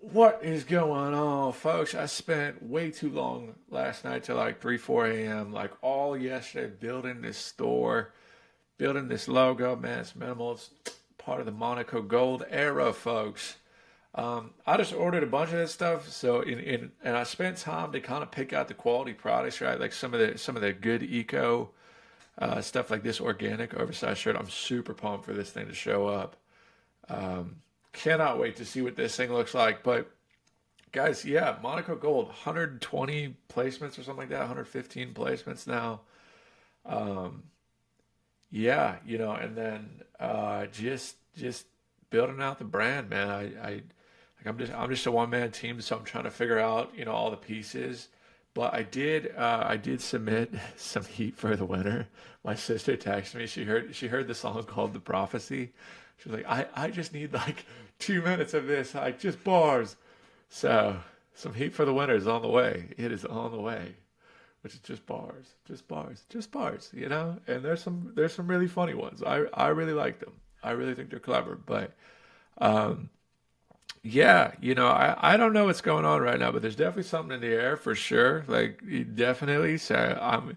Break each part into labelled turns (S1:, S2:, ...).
S1: What is going on, folks? I spent way too long last night till like 3, 4 a.m. Like all yesterday building this store, building this logo. Man, it's minimal. It's part of the Monaco Gold era, folks. I just ordered a bunch of this stuff. So and I spent time to kind of pick out the quality products, right? Like some of the good eco stuff like this organic oversized shirt. I'm super pumped for this thing to show up. Um, Cannot wait to see what this thing looks like. But guys, yeah, Monaco Gold, 120 placements or something like that, 115 placements now. Um, yeah, and then just building out the brand, man. Like I'm just a one man team, so I'm trying to figure out all the pieces. But I did submit some heat for the winter. My sister texted me. She heard the song called "The Prophecy." She was like, I just need like 2 minutes of this, like just bars. So some heat for the winter is on the way. It is on the way, which is just bars, just bars, just bars. And there's some really funny ones. I really like them. I really think they're clever. But um, yeah, I don't know what's going on right now, but there's definitely something in the air for sure. Like definitely. So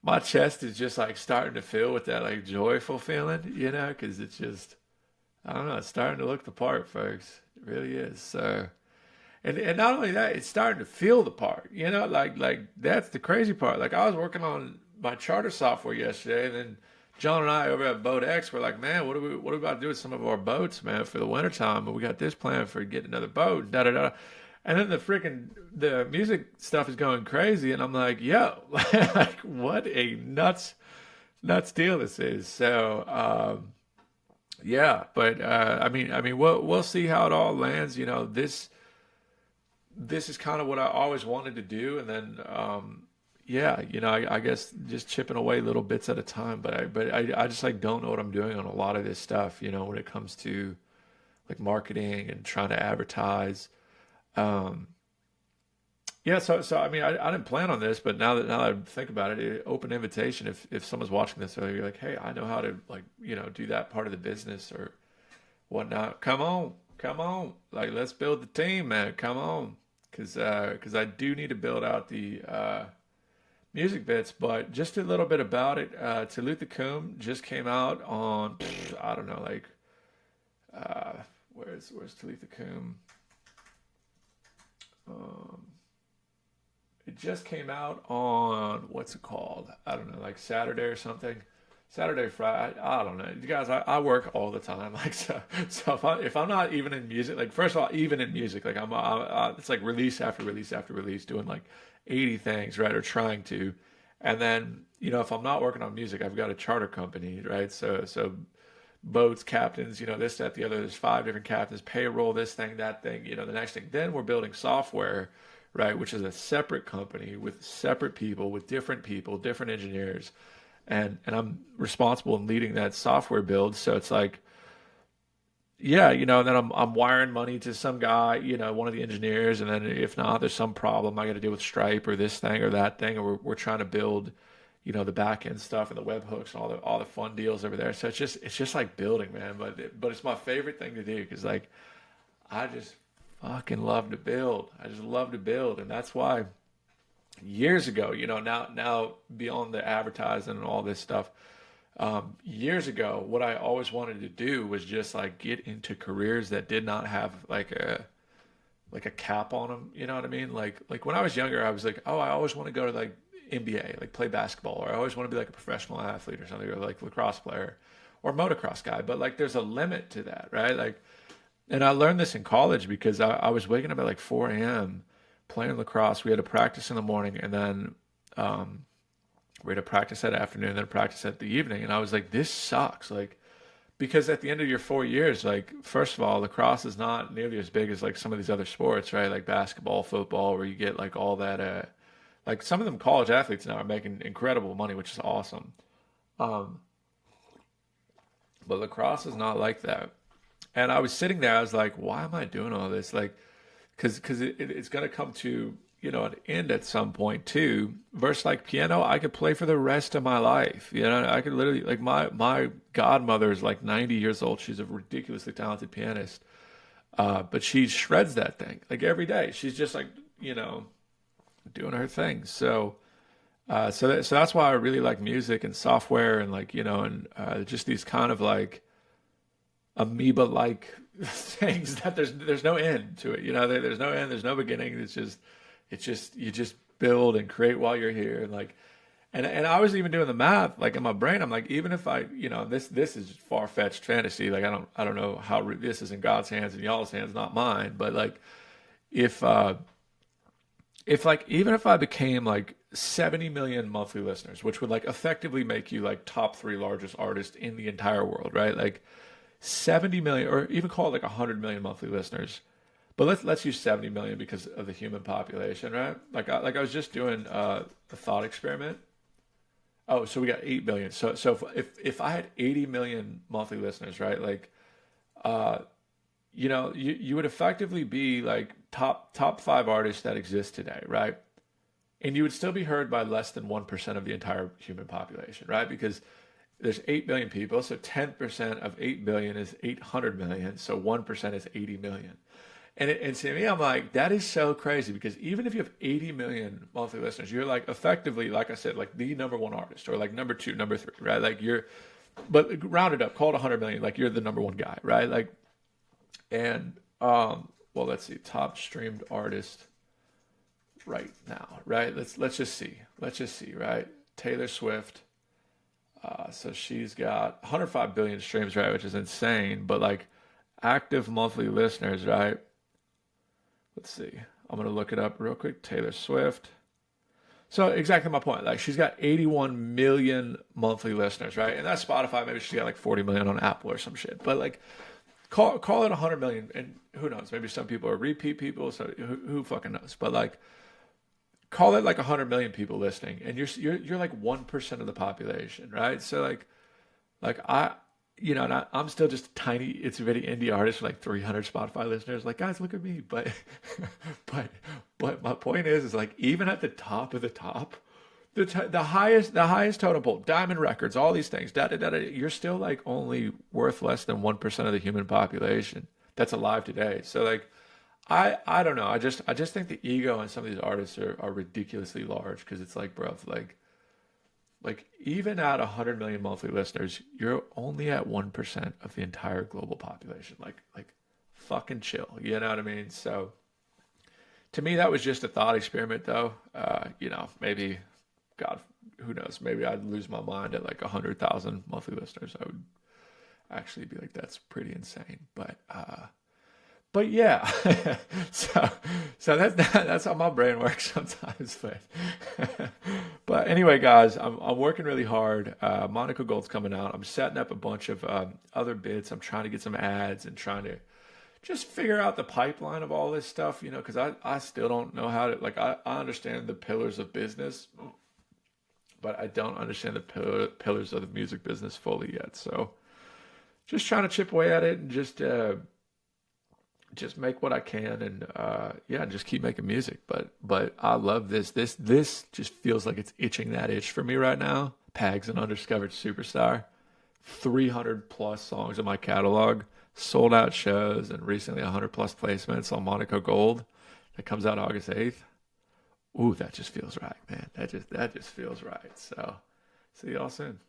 S1: my chest is just like starting to fill with that like joyful feeling, because it's just I don't know, it's starting to look the part, folks. It really is. So. And not only that, it's starting to feel the part. Like that's the crazy part. Like I was working on my charter software yesterday, and then John and I over at Boat X were like, man, what are we about to do with some of our boats, man, for the wintertime? And we got this plan for getting another boat, da da da. And then the music stuff is going crazy, and I'm like, yo, like what a nuts deal this is. So yeah, but I mean, we'll see how it all lands. This is kind of what I always wanted to do, and then yeah, I guess just chipping away little bits at a time. But I just like don't know what I'm doing on a lot of this stuff. When it comes to like marketing and trying to advertise. Um, yeah, so I mean, I didn't plan on this, but now that I think about it, open invitation. If someone's watching this, or you're like, hey, I know how to like do that part of the business or whatnot. Come on, like let's build the team, man. Come on, because I do need to build out the music bits, but just a little bit about it. Talitha Kum just came out on I don't know, like uh, where's Talitha Kum? Um, it just came out on what's it called? I don't know, like Saturday or something. Saturday, Friday, I don't know. You guys, I work all the time. Like so if I'm not even in music, like first of all, even in music, like it's like release after release after release, doing like 80 things, right, or trying to, and then if I'm not working on music, I've got a charter company, right? So boats, captains, this, that, the other. There's 5 different captains, payroll, this thing, that thing, the next thing. Then we're building software, right, which is a separate company with separate people, different engineers, and I'm responsible in leading that software build. So it's like, yeah, and then I'm wiring money to some guy, one of the engineers, and then if not, there's some problem I got to deal with Stripe or this thing or that thing, or we're trying to build, the back end stuff and the webhooks and all the fun deals over there. So it's just like building, man. But it's my favorite thing to do because like I just fucking love to build. I just love to build, and that's why years ago, now beyond the advertising and all this stuff, years ago, what I always wanted to do was just like get into careers that did not have like a cap on them. You know what I mean? Like when I was younger, I was like, oh, I always want to go to like NBA, like play basketball, or I always want to be like a professional athlete or something, or like lacrosse player or motocross guy. But like, there's a limit to that, right? Like, and I learned this in college because I was waking up at like 4 a.m. playing lacrosse. We had to practice in the morning, and then um, we had to practice that afternoon, then practice at the evening. And I was like, this sucks. Like, because at the end of your 4 years, like, first of all, lacrosse is not nearly as big as like some of these other sports, right? Like basketball, football, where you get like all that. Like some of them college athletes now are making incredible money, which is awesome. Um, but lacrosse is not like that. And I was sitting there, I was like, why am I doing all this? Like, because it's going to come to an end at some point too. Versus like piano, I could play for the rest of my life. I could literally my godmother is like 90 years old. She's a ridiculously talented pianist. But she shreds that thing like every day. She's just like, you know, doing her thing. So that's why I really like music and software and like, you know, and just these kind of like amoeba-like things that there's no end to it. You know, there's no end, there's no beginning. It's just you just build and create while you're here, and like, and I was even doing the math like in my brain. I'm like, even if I, you know, this is far-fetched fantasy. Like I don't know how this is in God's hands and y'all's hands, not mine. But like if like even if I became like 70 million monthly listeners, which would like effectively make you like top three largest artist in the entire world, right? Like 70 million, or even call it like 100 million monthly listeners. But let's use 70 million because of the human population, right? Like I was just doing a thought experiment. Oh, so we got 8 billion. So if I had 80 million monthly listeners, right? Like uh you know, you would effectively be like top five artists that exist today, right? And you would still be heard by less than 1% of the entire human population, right? Because there's 8 billion people, so 10% of 8 billion is 800 million, so 1% is 80 million. And to me, I'm like, that is so crazy because even if you have 80 million monthly listeners, you're like effectively, like I said, like the number one artist or like number two, number three, right? Like but round it up, call it 100 million, like you're the number one guy, right? Like, and, well, let's see, top streamed artist right now, right? Let's just see, right? Taylor Swift. So she's got 105 billion streams, right? Which is insane, but like active monthly listeners, right? Let's see. I'm gonna look it up real quick. Taylor Swift. So exactly my point. Like she's got 81 million monthly listeners, right? And that's Spotify. Maybe she's got like 40 million on Apple or some shit. But like, call it 100 million, and who knows? Maybe some people are repeat people. So who fucking knows? But like, call it like 100 million people listening, and you're like 1% of the population, right? So like I, you know, and I'm still just a tiny, it's a very indie artist with like 300 Spotify listeners. Like, guys, look at me. But, but, but my point is like, even at the top of the top, the highest totem pole, Diamond Records, all these things, you're still like only worth less than 1% of the human population that's alive today. So like, I don't know. I just think the ego in some of these artists are ridiculously large because it's like, bro, like even at 100 million monthly listeners, you're only at 1% of the entire global population. Like fucking chill. You know what I mean? So to me, that was just a thought experiment, though. You know, maybe God, who knows? Maybe I'd lose my mind at like 100,000 monthly listeners. I would actually be like, that's pretty insane. But yeah, so that's how my brain works sometimes. But anyway, guys, I'm working really hard. Monaco Gold's coming out. I'm setting up a bunch of other bits. I'm trying to get some ads and trying to just figure out the pipeline of all this stuff. You know, because I still don't know how to like. I understand the pillars of business, but I don't understand the pillars of the music business fully yet. So just trying to chip away at it and just make what I can and yeah, just keep making music. But I love this. This just feels like it's itching that itch for me right now. Pag's an undiscovered superstar. 300 plus songs in my catalog, sold out shows, and recently 100 plus placements on Monaco Gold. That comes out August 8th. Ooh, that just feels right, man. That just feels right. So see y'all soon.